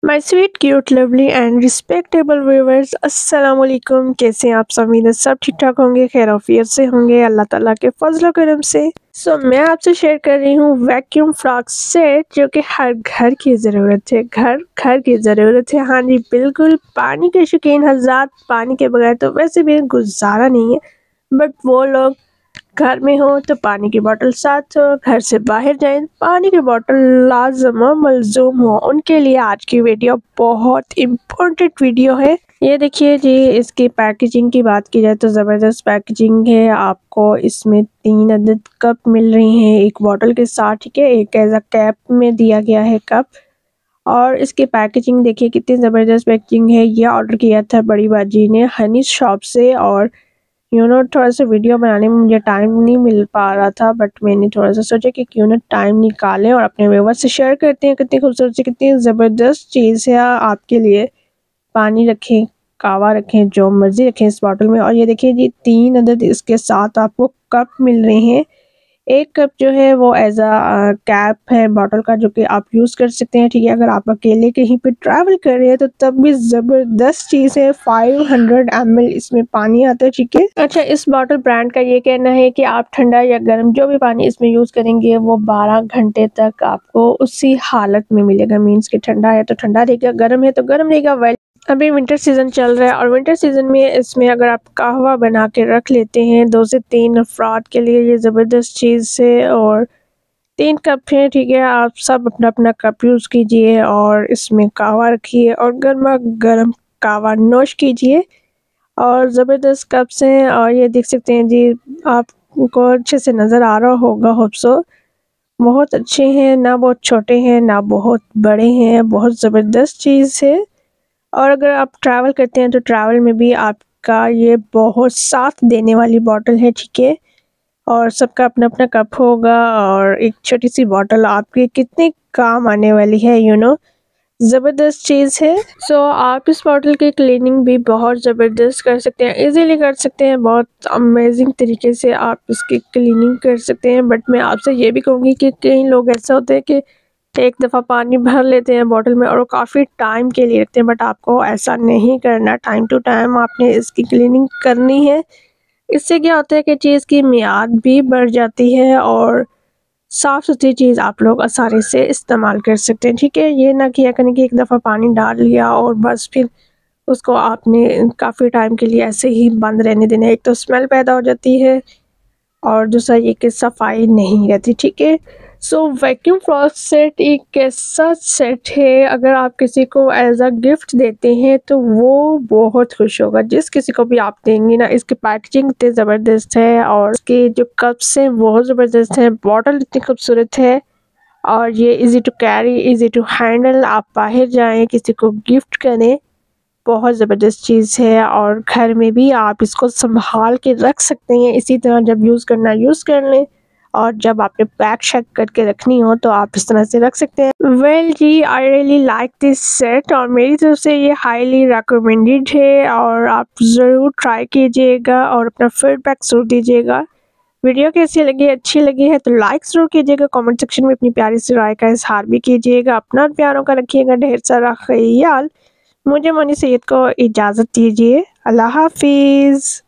My sweet cute lovely and respectable viewers, अस्सलाम वालेकुम। कैसे हैं आप सब? उम्मीद है सब ठीक ठाक होंगे, खैर आफियत से होंगे अल्लाह ताला के फजल करम से। मैं आपसे शेयर कर रही हूँ वैक्यूम फ्रॉक सेट, जो कि हर घर की ज़रूरत है, घर घर की ज़रूरत है। हाँ जी बिल्कुल, पानी के शौकीन हज़रात, पानी के बगैर तो वैसे भी गुजारा नहीं है, बट वो लोग घर में हो तो पानी की बोतल साथ हो, घर से बाहर जाएं पानी की बोतल लाजम हो, मलजूम हो, उनके लिए आज की वीडियो बहुत इम्पोर्टेंट वीडियो है। ये देखिए जी, इसकी पैकेजिंग की बात की जाए तो ज़बरदस्त पैकेजिंग है। आपको इसमें 3 अदद कप मिल रही हैं एक बोतल के साथ, ठीक है। एक एज अ कैप में दिया गया है कप। और इसकी पैकेजिंग देखिए कितनी ज़बरदस्त पैकेजिंग है। ये ऑर्डर किया था बड़ी बाजी ने हनी शॉप से, और थोड़ा सा वीडियो बनाने में मुझे टाइम नहीं मिल पा रहा था, बट मैंने थोड़ा सा सोचा कि क्यों ना टाइम निकालें और अपने व्यूअर्स से शेयर करते हैं। कितनी खूबसूरत सी, कितनी ज़बरदस्त चीज़ है आपके लिए। पानी रखें, कावा रखें, जो मर्ज़ी रखें इस बॉटल में। और ये देखिए जी, 3 अदद इसके साथ आपको कप मिल रहे हैं। एक कप जो है वो एज अ कैप है बॉटल का, जो कि आप यूज़ कर सकते हैं, ठीक है। अगर आप अकेले कहीं पे ट्रैवल कर रहे हैं तो तब भी ज़बरदस्त चीज़ है। 500 ml इसमें पानी आता है, ठीक है। अच्छा, इस बॉटल ब्रांड का ये कहना है कि आप ठंडा या गर्म जो भी पानी इसमें यूज़ करेंगे वो 12 घंटे तक आपको उसी हालत में मिलेगा। मीन्स कि ठंडा है तो ठंडा रहेगा, गर्म है तो गर्म रहेगा। वेल, अभी विंटर सीज़न चल रहा है और विंटर सीज़न में इसमें अगर आप कहवा बना के रख लेते हैं 2 से 3 अफराद के लिए, ये ज़बरदस्त चीज़ है। और 3 कप हैं, ठीक है। आप सब अपना अपना कप यूज़ कीजिए और इसमें कहवा रखिए और गर्मा गर्म कहवा नोश कीजिए। और ज़बरदस्त कप्स हैं, और ये देख सकते हैं जी, आपको अच्छे से नज़र आ रहा होगा होप सो। बहुत अच्छे हैं, ना बहुत छोटे हैं ना बहुत बड़े हैं, बहुत ज़बरदस्त चीज़ है। और अगर आप ट्रैवल करते हैं तो ट्रैवल में भी आपका ये बहुत साथ देने वाली बॉटल है, ठीक है। और सबका अपना अपना कप होगा और एक छोटी सी बॉटल आपके कितने काम आने वाली है, ज़बरदस्त चीज़ है। आप इस बॉटल की क्लीनिंग भी बहुत ज़बरदस्त कर सकते हैं, इजीली कर सकते हैं। बहुत अमेजिंग तरीके से आप इसकी क्लीनिंग कर सकते हैं। बट मैं आपसे ये भी कहूँगी कि कई लोग ऐसा होते हैं कि एक दफ़ा पानी भर लेते हैं बॉटल में और वो काफ़ी टाइम के लिए रखते हैं, बट आपको ऐसा नहीं करना। टाइम टू टाइम आपने इसकी क्लीनिंग करनी है। इससे क्या होता है कि चीज़ की मियाद भी बढ़ जाती है और साफ़ सुथरी चीज़ आप लोग आसानी से इस्तेमाल कर सकते हैं, ठीक है। ये ना किया करें कि एक दफ़ा पानी डाल लिया और बस फिर उसको आपने काफ़ी टाइम के लिए ऐसे ही बंद रहने देना। एक तो स्मेल पैदा हो जाती है और दूसरा ये कि सफाई नहीं रहती, ठीक है। वैक्यूम फ्लॉस सेट एक ऐसा सेट है, अगर आप किसी को एज अ गिफ्ट देते हैं तो वो बहुत खुश होगा। जिस किसी को भी आप देंगे ना, इसकी पैकेजिंग इतनी ज़बरदस्त है और इसके जो कप्स हैं बहुत ज़बरदस्त हैं, बॉटल इतनी खूबसूरत है, और ये easy to carry, easy to handle. आप बाहर जाएं, किसी को गिफ्ट करें, बहुत ज़बरदस्त चीज़ है। और घर में भी आप इसको संभाल के रख सकते हैं। इसी तरह जब यूज़ करना यूज़ कर लें, और जब आपने पैक शैक करके रखनी हो तो आप इस तरह से रख सकते हैं। Well ji, I really like this set और मेरी तरफ से ये हाईली रिकमेंडेड है, और आप ज़रूर ट्राई कीजिएगा और अपना फीडबैक ज़रूर दीजिएगा। वीडियो कैसी लगी? अच्छी लगी है तो लाइक ज़रूर कीजिएगा। कमेंट सेक्शन में अपनी प्यारी सी राय का इज़हार भी कीजिएगा। अपना और प्यारों का रखिएगा ढेर सारा ख्याल। मुझे मोनी सैयद को इजाज़त दीजिए। अल्लाह हाफिज़।